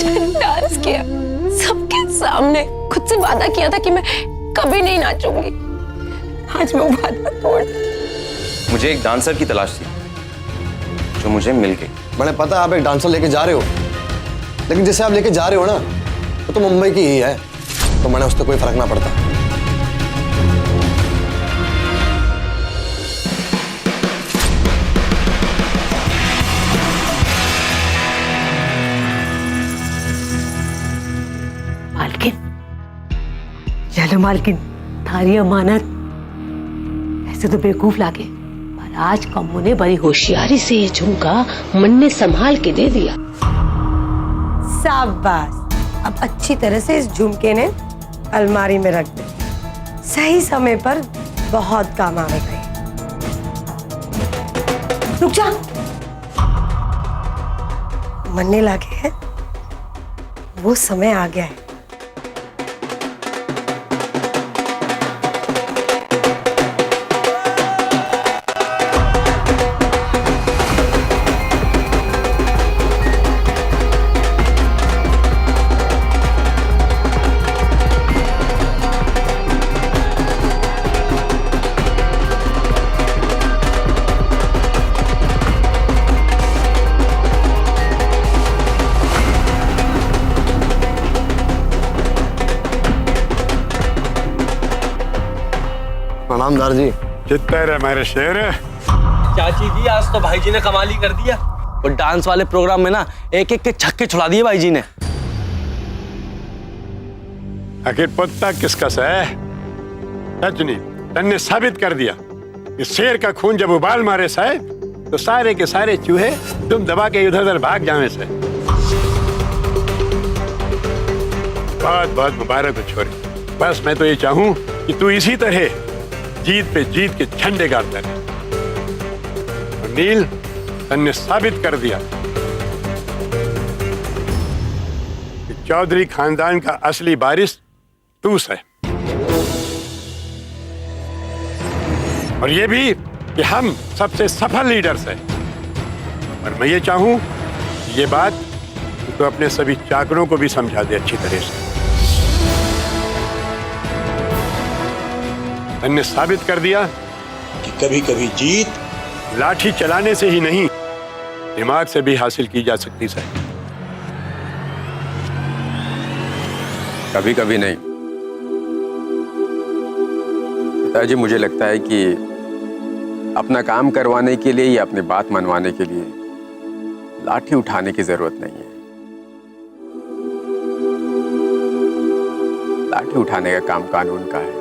Dance किया सबके सामने, खुद से वादा किया था कि मैं कभी नहीं नाचूंगी। आज वो वादा तोड़। मुझे एक डांसर की तलाश थी जो मुझे मिल गई। मैंने पता आप एक डांसर लेके जा रहे हो, लेकिन जिसे आप लेके जा रहे हो ना वो तो मुंबई की ही है, तो मैंने उससे कोई फर्क ना पड़ता। मालकिन, चलो मालकिन, थारी अमानत। ऐसे तो बेवकूफ लागे, पर आज कम्मो ने बड़ी होशियारी से ये झुमका मन ने संभाल के दे दिया। शाबाश, अब अच्छी तरह से इस झुमके ने अलमारी में रख दे, सही समय पर बहुत काम आएगा। रुक जा, मन्ने लागे है, वो समय आ गया है। प्रणामदार जी। चित्तर है मेरे शेर। चाची जी, आज तो भाई जी ने कमाल ही कर दिया। वो डांस वाले प्रोग्राम में ना एक एक के छक्के छुड़ा दिए भाई जी ने। आखिर पुत्ता किसका सा है? रजनी, तन्ने साबित कर दिया कि शेर का खून जब उबाल मारे साहे तो सारे के सारे चूहे तुम दबा के इधर उधर भाग जावे से। बहुत बहुत मुबारक हो छोरी। बस मैं तो ये चाहूं कि तू इसी तरह जीत पे जीत के झंडे गाड़ता रहे। और नील, तन्ने साबित कर दिया कि चौधरी खानदान का असली वारिस तू है। और ये भी कि हम सबसे सफल लीडर्स हैं। और मैं ये चाहूं कि ये बात तो अपने सभी चाकरों को भी समझा दे अच्छी तरह से। तन्ने साबित कर दिया कि कभी कभी जीत लाठी चलाने से ही नहीं, दिमाग से भी हासिल की जा सकती है। कभी कभी नहीं पिताजी, मुझे लगता है कि अपना काम करवाने के लिए या अपनी बात मनवाने के लिए लाठी उठाने की जरूरत नहीं है। लाठी उठाने का काम कानून का है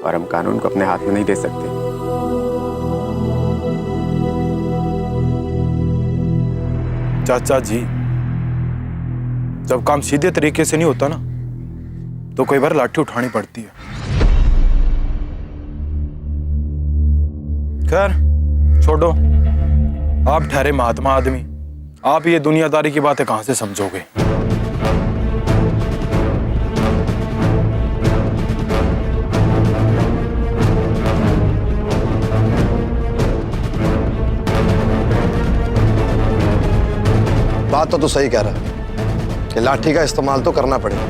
और हम कानून को अपने हाथ में नहीं दे सकते। चाचा जी, जब काम सीधे तरीके से नहीं होता ना तो कई बार लाठी उठानी पड़ती है। खैर छोड़ो, आप ठहरे महात्मा आदमी, आप ये दुनियादारी की बातें कहां से समझोगे। बात तो तू सही कह रहा है कि लाठी का इस्तेमाल तो करना पड़ेगा,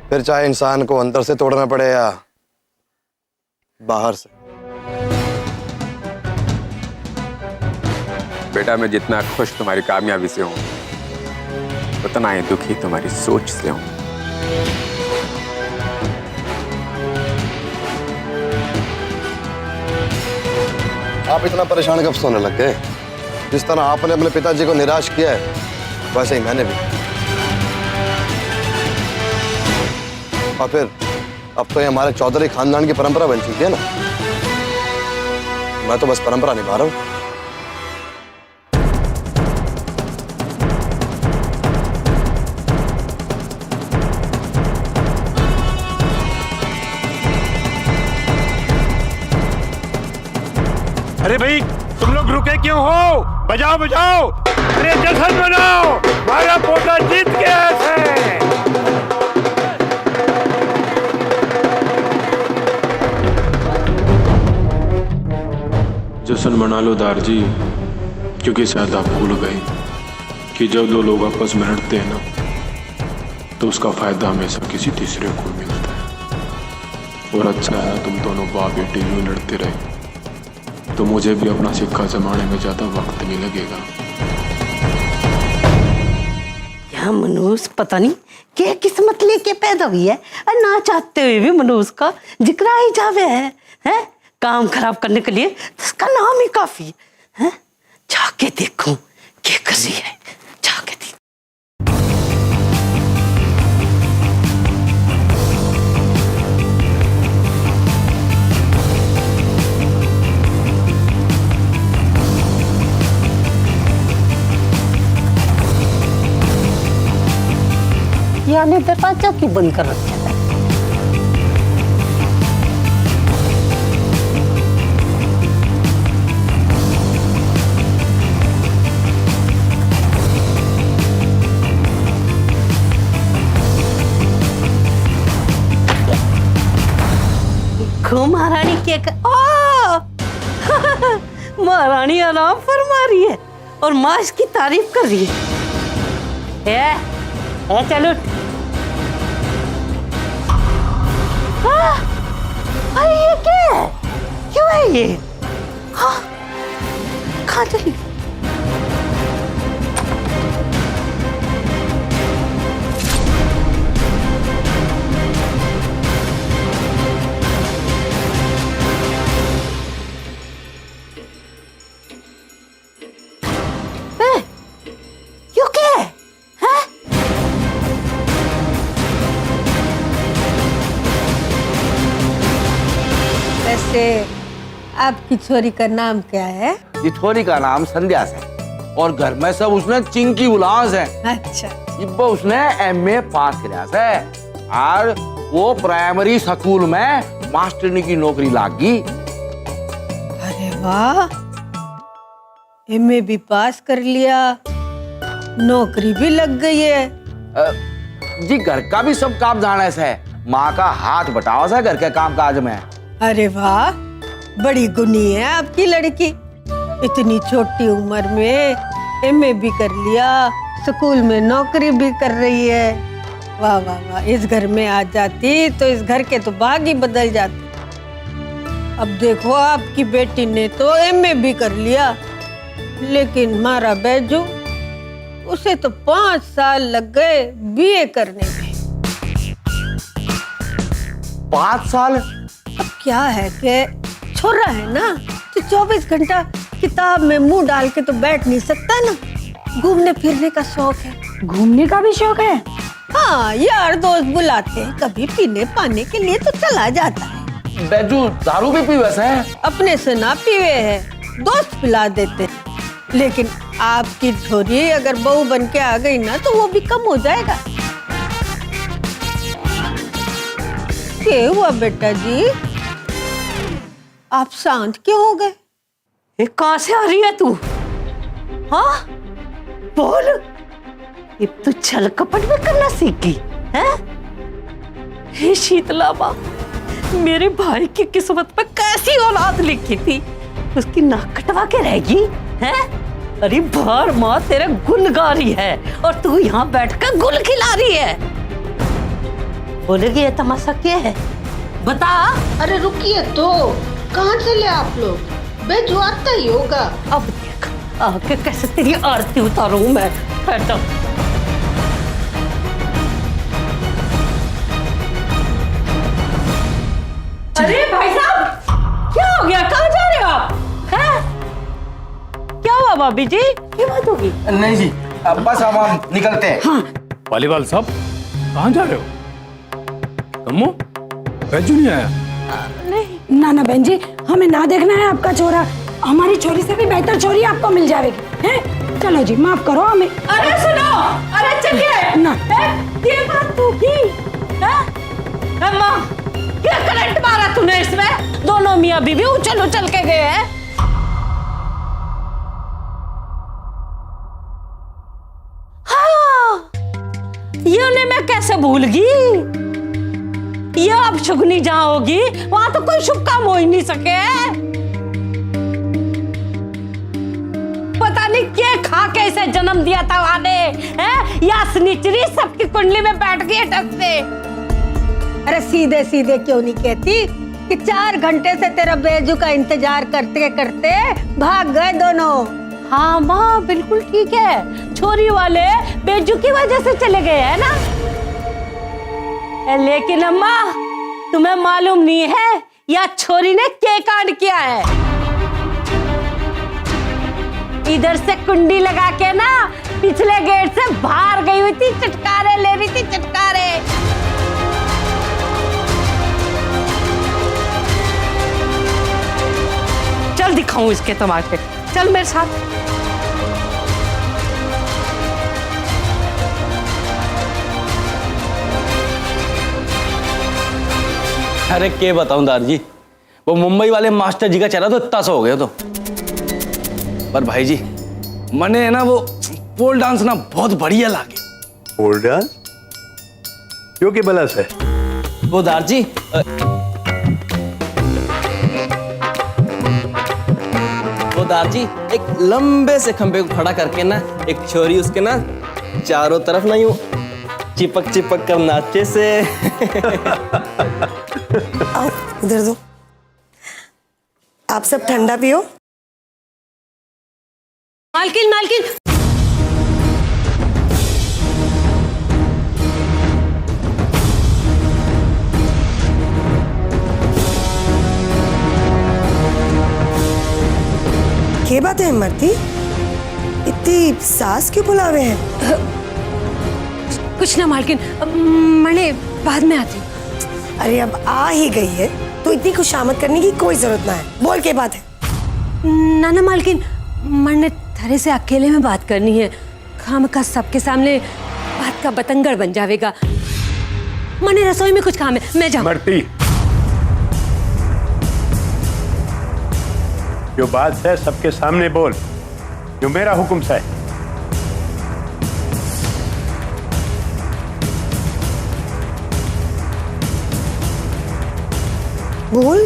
फिर चाहे इंसान को अंदर से तोड़ना पड़े या बाहर से। बेटा, मैं जितना खुश तुम्हारी कामयाबी से हूं उतना ही दुखी तुम्हारी सोच से हूं। आप इतना परेशान कब सोने लग गए? जिस तरह आपने अपने पिताजी को निराश किया है वैसे ही मैंने भी। और फिर अब तो ये हमारे चौधरी खानदान की परंपरा बन चुकी है ना, मैं तो बस परंपरा निभा रहा हूं। अरे भाई, तुम लोग रुके क्यों हो? बजाओ बजाओ, अरे जश्न मनाओ, हमारा पोता जीत गया है। जश्न मना लो दार जी, क्योंकि शायद आप भूल गए कि जब दो लोग आपस में लड़ते हैं ना, तो उसका फायदा हमेशा किसी तीसरे को मिलता है। और अच्छा है तुम दोनों बाप बेटे यूं लड़ते रहे, तो मुझे भी अपना सिक्का जमाने में ज्यादा वक्त नहीं लगेगा। क्या मनोज पता नहीं क्या किस्मत लेके पैदा हुई है, और ना चाहते हुए भी मनोज का जिक्र ही जावे है? काम खराब करने के लिए तो उसका नाम ही काफी है? जाके देखूं क्या कसी है, जाके देख। यानी दरवाजा क्यों बंद कर रखा है? महारानी क्या कर... महारानी आराम फरमा रही है और माँ इसकी तारीफ कर रही है। चलो अरे ये क्या है? क्यों है ये? हाँ, कहाँ चली? क्यों क्या है? हाँ? वैसे आपकी छोरी का नाम क्या है? ये छोरी का नाम संध्या है और घर में सब उसने चिंकी बुलास है। अच्छा, इब्बा उसने एमए पास किया है और वो प्राइमरी स्कूल में मास्टरनी की नौकरी लागी। अरे वाह, एमए भी पास कर लिया, नौकरी भी लग गई है। जी घर का भी सब काम जाने से माँ का हाथ बटावा सा घर के काम काज में। अरे वाह, बड़ी गुनी है आपकी लड़की। इतनी छोटी उम्र में एमए भी कर लिया, स्कूल में नौकरी भी कर रही है। वाह वाह वाह, इस घर में आ जाती तो इस घर के तो भाग ही बदल जाते। अब देखो आपकी बेटी ने तो एमए भी कर लिया, लेकिन मारा बैजू उसे तो 5 साल लग गए बीए करने में। 5 साल? अब क्या है कि छोरा है ना, तो 24 घंटा किताब में मुंह डाल के तो बैठ नहीं सकता ना। घूमने फिरने का शौक है। घूमने का भी शौक है? हाँ, यार दोस्त बुलाते हैं कभी पीने पाने के लिए तो चला जाता है। बैजू दारू भी पीवे से? अपने से ना पीवे है, दोस्त पिला देते हैं। लेकिन आपकी छोरी अगर बहू बन के आ गई ना तो वो भी कम हो जाएगा। क्या हुआ बेटा जी, आप शांत क्यों हो गए? ये कहाँ से आ रही है तू? हाँ बोल, ये तू छल कपट में करना सीख गई है? हे शीतला माँ, मेरे भाई की किस्मत पे कैसी औलाद लिखी थी, उसकी नाक कटवा के रहेगी है? अरे बार माँ तेरे गुन गा रही है और तू यहाँ बैठकर गुल खिला रही है। बोलेगी ये तमाशा क्या है, बता। अरे रुकिए तो, कहाँ चले आप लोग? बेजू आता ही होगा। अब देख आके कैसे तेरी आरती उतारूं मैं। बैठो। अरे भाई साहब, क्या हो गया? कहाँ जा रहे हो आप? हैं? क्या हुआ भाभी जी? क्या बात होगी? नहीं जी, अब बस हम निकलते हैं। हाँ। वालीवाल साहब कहाँ जा रहे हो? कम्मो बैजू नहीं आया? नहीं ना ना बहन जी, हमें ना देखना है आपका छोरा। हमारी छोरी से भी बेहतर छोरी आपको मिल जाएगी। हैं? चलो जी माफ करो हमें। अरे सुनो, अरे चलिए ना ये बात तू की अम्मा, क्या करंट मारा तूने इसमें? दोनों मियाँ बीवी उछल उछल के गए हैं। हाँ, ये मैं कैसे भूल गई। ये अब शुगनी जहाँ होगी वहां तो कोई शुभ काम हो ही नहीं सके। इसे जन्म दिया था वाले हैं, या स्निचरी सबकी कुंडली में बैठ गई टक से। अरे सीधे सीधे क्यों नहीं कहती कि 4 घंटे से तेरा बेजू का इंतजार करते करते भाग गए दोनों। हाँ माँ बिल्कुल ठीक है, छोरी वाले बेजू की वजह से चले गए है ना। लेकिन अम्मा तुम्हें मालूम नहीं है या छोरी ने क्या कांड किया है। इधर से कुंडी लगा के ना पिछले गेट से बाहर गई हुई थी, चटकारे ले रही थी, चटकारे। चल दिखाऊं इसके तमाशे, चल मेरे साथ। अरे क्या बताऊं दार जी, वो मुंबई वाले मास्टर जी का चेहरा तो इतना सा हो गया तो। पर भाई जी मने है ना वो पोल डांस ना बहुत बढ़िया लागे। पोल डांस क्यों के बलस है वो दार जी वो दार जी एक लंबे से खंबे को खड़ा करके ना एक छोरी उसके ना चारों तरफ ना यूं चिपक चिपक कर नाचे से। आओ इधर दो, आप सब ठंडा पियो। मालकिन मालकिन क्या बात है इमरती, इतनी सास क्यों बुलावे हैं? कुछ ना मालकिन, मैंने बाद में आती हूँ। अरे अब आ ही गई है तो इतनी खुशामद करने की कोई जरूरत ना है। बोल क्या बात है? ना मालकिन, मैंने थारे से अकेले में बात करनी है। खामखा सबके सामने बात का बतंगड़ बन जाएगा। मैंने रसोई में कुछ काम है, मैं जाऊँ। मरती जो बात है सबके सामने बोल, जो मेरा हुक्म है। बोल।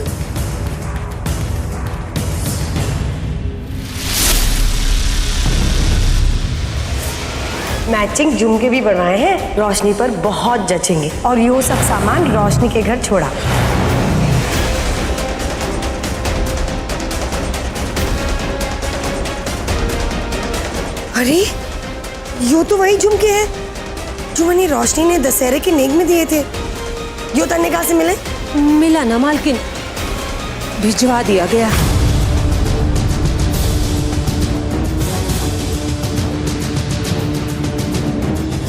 मैचिंग झुमके भी बनवाए हैं, रोशनी पर बहुत जचेंगे। और यो सब सामान रोशनी के घर छोड़ा। अरे यो तो वही झुमके हैं जो मैंने रोशनी ने दशहरे के नेक में दिए थे। यो तन्ने कहाँ से मिले? मिला ना मालकिन, भिजवा दिया गया।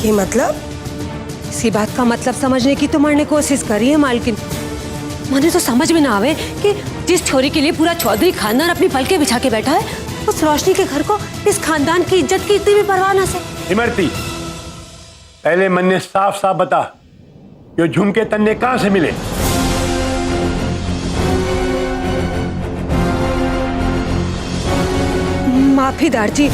ये मतलब? इसी बात का मतलब समझने की तो मैंने कोशिश करी है मालकिन। मुझे तो समझ में ना आवे कि जिस छोरी के लिए पूरा चौधरी खानदान अपनी पलके बिछा के बैठा है, उस रोशनी के घर को इस खानदान की इज्जत की इतनी भी परवाह ना से। इमरती पहले मन ने साफ साफ बता, ये झुमके तन्ने कहाँ से मिले? माफीदार जी,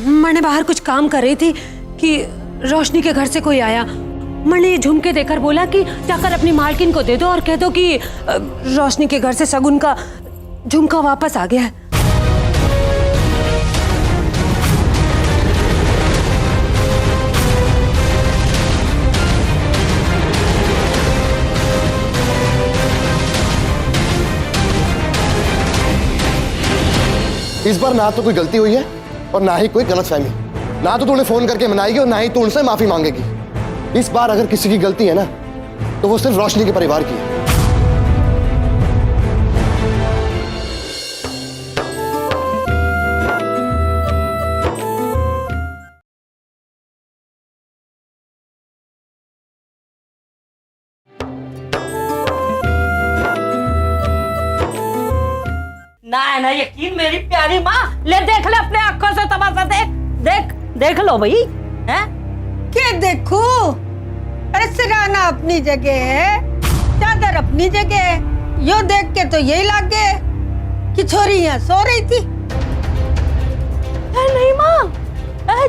मैंने बाहर कुछ काम कर रही थी कि रोशनी के घर से कोई आया। मैंने ये झुमके देकर बोला कि जाकर अपनी मालकिन को दे दो और कह दो कि रोशनी के घर से सगुन का झुमका वापस आ गया है। इस बार ना तो कोई गलती हुई है और ना ही कोई गलतफहमी। ना तो तूने फोन करके मनाएगी और ना ही तू उनसे माफी मांगेगी। इस बार अगर किसी की गलती है ना तो वो सिर्फ रोशनी के परिवार की है। ना यकीन मेरी प्यारी माँ, ले देख ले अपने आंखों से तमाशा, देख देख देख लो भाई। हैं क्या देखो? अरे सिराना अपनी जगह है, चादर अपनी जगह है। यो देख के तो यही लगे कि छोरी यहाँ सो रही थी। नहीं माँ,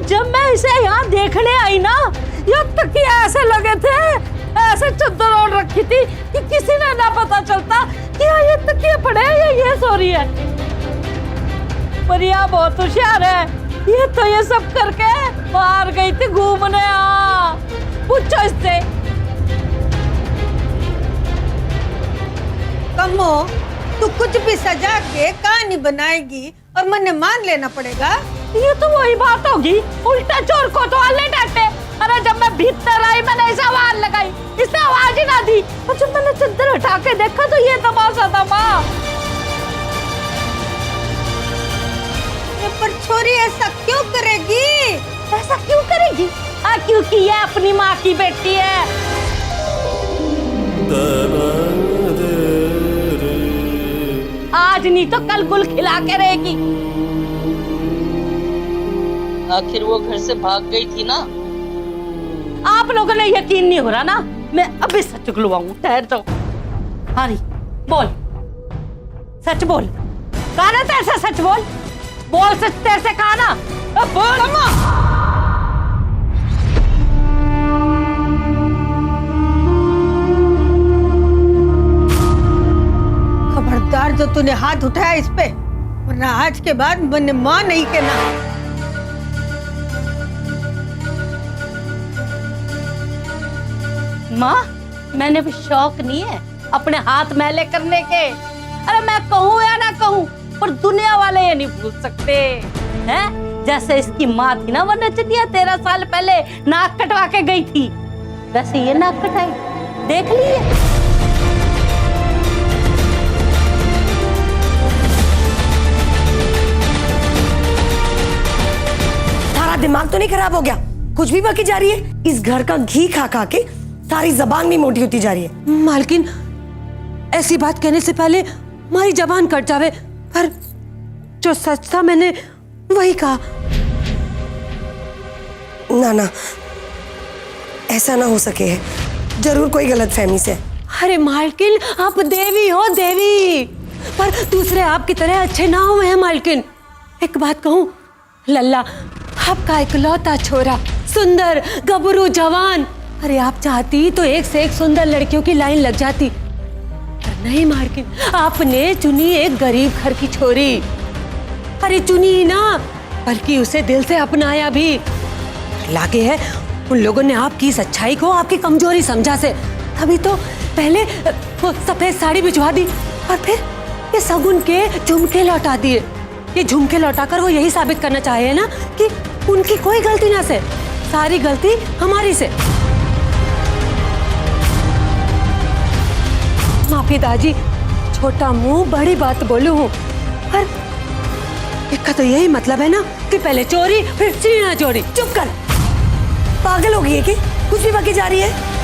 जब मैं इसे यहाँ देखने आई ना, ये तकिया ऐसे लगे थे, ऐसे चद्दर ओढ़ रखी थी कि किसी ने ना पता चलता कि ये तकिया पड़े या ये सो रही है। पर यह बहुत होशियार है, ये तो ये सब करके बाहर गई थी घूमने। पूछो इससे। कमो, तू कुछ भी सजा के कहानी बनाएगी और मन मान लेना पड़ेगा। ये तो वही बात होगी, उल्टा चोर को तो आले डांटे। अरे जब मैं भीतर आई मैंने ऐसा आवाज लगाई, इसने आवाज ही ना दी, और जब मैंने चद्दर हटा के देखा तो ये तमाशा था माँ। पर छोरी ऐसा क्यों करेगी? ऐसा क्यों करेगी? क्योंकि ये अपनी माँ की बेटी है। आज नहीं तो कल गुल खिला के रहेगी। आखिर वो घर से भाग गई थी ना। आप लोगों ने यकीन नहीं हो रहा ना, मैं अभी सच खुलवाऊं, ठहर जाओ। हरी बोल, सच बोल, कहा ना तेरे से सच बोल, बोल सच तेरे से कहा ना, बोल। खबरदार जो तूने हाथ उठाया इस पे, वरना आज के बाद मैंने मां नहीं कहना। माँ, मैंने भी शौक नहीं है अपने हाथ मैले करने के। अरे मैं कहूँ या ना कहूँ, पर दुनिया वाले ये नहीं भूल सकते हैं। जैसे इसकी माँ थी ना, वो नचनिया 13 साल पहले नाक कटवा के गई थी, वैसे ये नाक कटाई, देख लिए। सारा दिमाग तो नहीं खराब हो गया? कुछ भी बाकी जा रही है? इस घर का घी खा खा के सारी जबान भी मोटी होती जा रही है। मालकिन, ऐसी बात कहने से पहले हमारी जबान कट जावे, पर जो सच था मैंने वही कहा। ना ना, ऐसा ना हो सके है, जरूर कोई गलतफहमी से। अरे मालकिन, आप देवी हो देवी, पर दूसरे आपकी तरह अच्छे ना हुए हैं मालकिन। एक बात कहूँ, लल्ला आपका इकलौता छोरा, सुंदर गबरू जवान, अरे आप चाहती तो एक से एक सुंदर लड़कियों की लाइन लग जाती, पर नहीं मालकिन, आपने चुनी एक गरीब घर की छोरी। अरे चुनी ही ना, बल्कि उसे दिल से अपनाया भी। लागे है उन लोगों ने आपकी इस अच्छाई को आपकी कमजोरी समझा से, तभी तो पहले वो सफेद साड़ी भिजवा दी और फिर ये सगुन के झुमके लौटा दिए। ये झुमके लौटाकर वो यही साबित करना चाहे ना कि उनकी कोई गलती ना से, सारी गलती हमारी से। माफी दादी, छोटा मुंह बड़ी बात बोलू हूँ, पर इसका तो यही मतलब है ना कि पहले चोरी फिर सीना चोरी। चुप कर, पागल हो गई है कि कुछ भी बाकी जा रही है?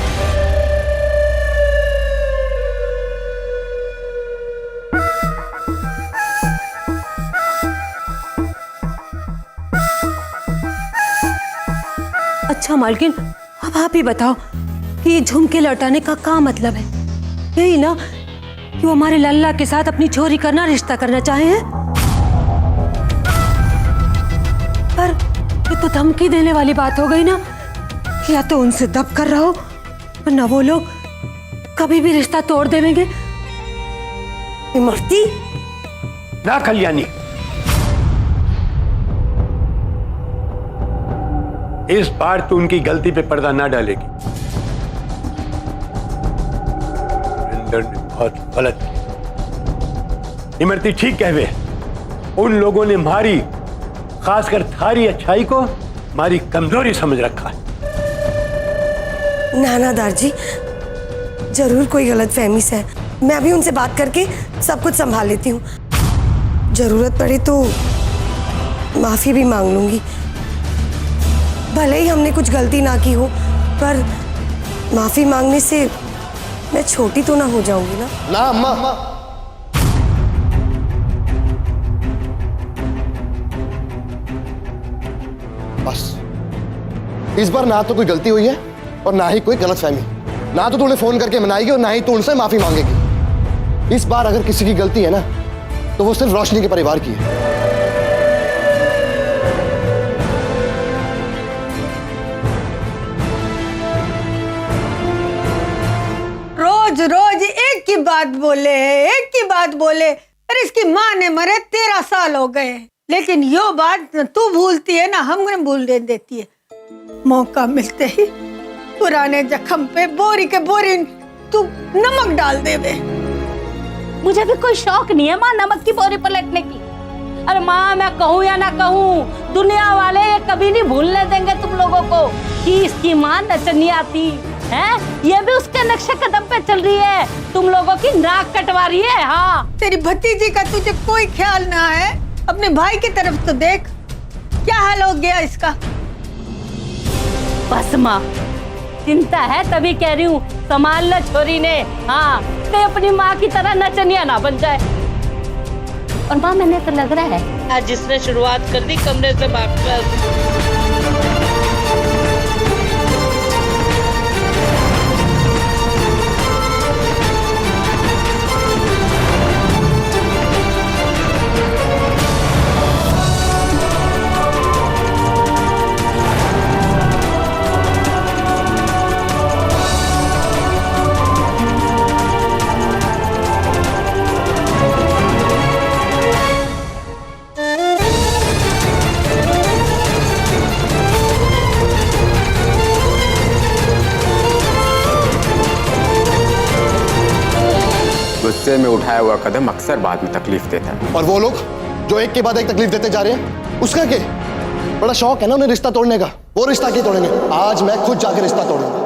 अच्छा मालकिन, अब आप ही बताओ कि ये झुमके लौटाने का क्या मतलब है? यही ना कि वो हमारे लल्ला के साथ अपनी छोरी करना, रिश्ता करना चाहे हैं? पर ये तो धमकी देने वाली बात हो गई ना, या तो उनसे दब कर रहो, वरना वो लोग कभी भी रिश्ता तोड़ देंगे। इमरती ना कल्याणी, इस बार तू उनकी गलती पे पर्दा ना डालेगी। ने बहुत गलत किया। इमरती ठीक कहवे, उन लोगों ने हमारी, खासकर थारी अच्छाई को हमारी कमजोरी समझ रखा है। नाना दारजी, जरूर कोई गलतफहमी से है। मैं अभी उनसे बात करके सब कुछ संभाल लेती हूँ। जरूरत पड़े तो माफी भी मांग लूंगी। भले ही हमने कुछ गलती ना की हो, पर माफी मांगने से मैं छोटी तो ना हो जाऊंगी ना? ना अम्मा, बस इस बार ना तो कोई गलती हुई है और ना ही कोई गलतफहमी। ना तो तूने फोन करके मनाएगी और ना ही तू उनसे माफी मांगेगी। इस बार अगर किसी की गलती है ना, तो वो सिर्फ रोशनी के परिवार की है। रोज रोज एक ही बात बोले, एक ही बात बोले। अरे इसकी माँ ने मरे 13 साल हो गए। लेकिन यो बात तू भूलती है ना, हमने भूलने देती है। मौका मिलते ही पुराने जख्म पे बोरी के बोरी तू नमक डाल दे बे। मुझे भी कोई शौक नहीं है माँ नमक की बोरी पलटने की। अरे माँ, मैं कहूँ या ना कहूँ, दुनिया वाले ये कभी नहीं भूलने देंगे तुम लोगों को कि इसकी माँ नचनिया थी। है ये भी उसके नक्शे कदम पे चल रही है, तुम लोगों की नाक कटवा रही है। हाँ, तेरी भतीजी का तुझे कोई ख्याल ना है? अपने भाई की तरफ तो देख, क्या हाल हो गया इसका। बस माँ, चिंता है तभी कह रही हूँ, संभाल लो छोरी ने। हाँ, ते अपनी माँ की तरह नचनिया ना बन जाए। और माँ, मैंने तो लग रहा है आज जिसने शुरुआत कर दी कमरे से भागकर। गुस्से में उठाया हुआ कदम अक्सर बाद में तकलीफ देता है। और वो लोग जो एक के बाद एक तकलीफ देते जा रहे हैं, उसका क्या? बड़ा शौक है ना उन्हें रिश्ता तोड़ने का। वो रिश्ता क्यों तोड़ेंगे? आज मैं खुद जाकर रिश्ता तोड़ूंगा।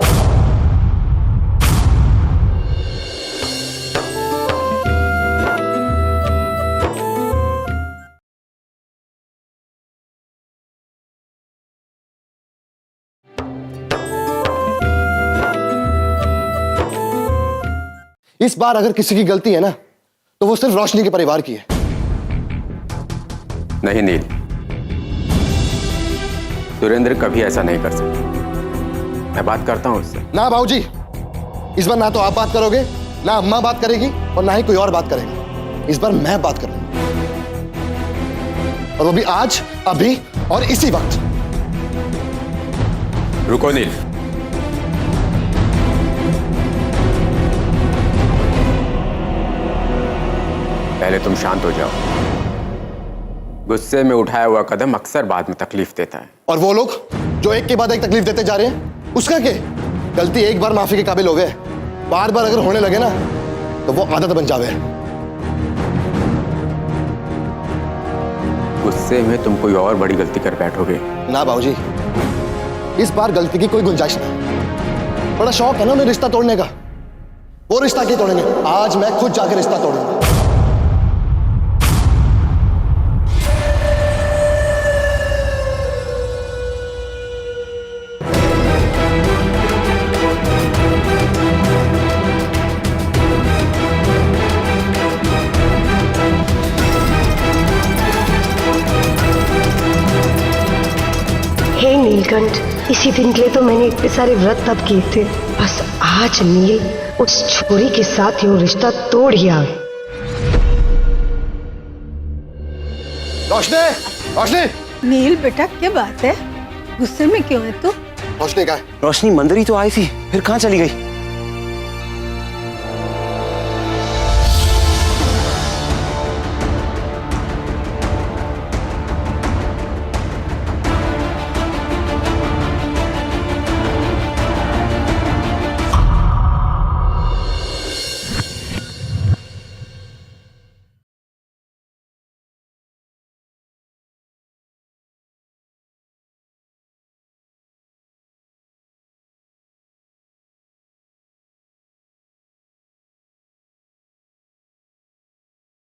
इस बार अगर किसी की गलती है ना, तो वो सिर्फ रोशनी के परिवार की है। नहीं नील, सुरेंद्र कभी ऐसा नहीं कर सकता। मैं बात करता हूं उससे। ना बाबूजी, इस बार ना तो आप बात करोगे, ना अम्मा बात करेगी, और ना ही कोई और बात करेगा। इस बार मैं बात करूंगा, और वो भी आज, अभी और इसी वक्त। रुको नील, पहले तुम शांत हो जाओ। गुस्से में उठाया हुआ कदम अक्सर बाद में तकलीफ देता है। और वो लोग जो एक के बाद एक तकलीफ देते जा रहे हैं, उसका क्या? गलती एक बार माफी के काबिल हो गए, बार बार अगर होने लगे ना, तो वो आदत बन जावे। गुस्से में तुम कोई और बड़ी गलती कर बैठोगे। ना बाबूजी, इस बार गलती की कोई गुंजाइश नहीं। बड़ा शौक है ना उन्हें रिश्ता तोड़ने का। वो रिश्ता क्यों तोड़ेंगे? आज मैं खुद जाकर रिश्ता तोड़ूंगा। हे नीलकंठ, इसी दिन के लिए तो मैंने इतने सारे व्रत तब किए थे। बस आज नील उस छोरी के साथ यो रिश्ता तोड़ ही आवे। रोशनी, रोशनी, नील बेटा, क्या बात है? गुस्से में क्यों है तू? रोशनी कहाँ है? रोशनी मंदिर ही तो आई थी, फिर कहाँ चली गई?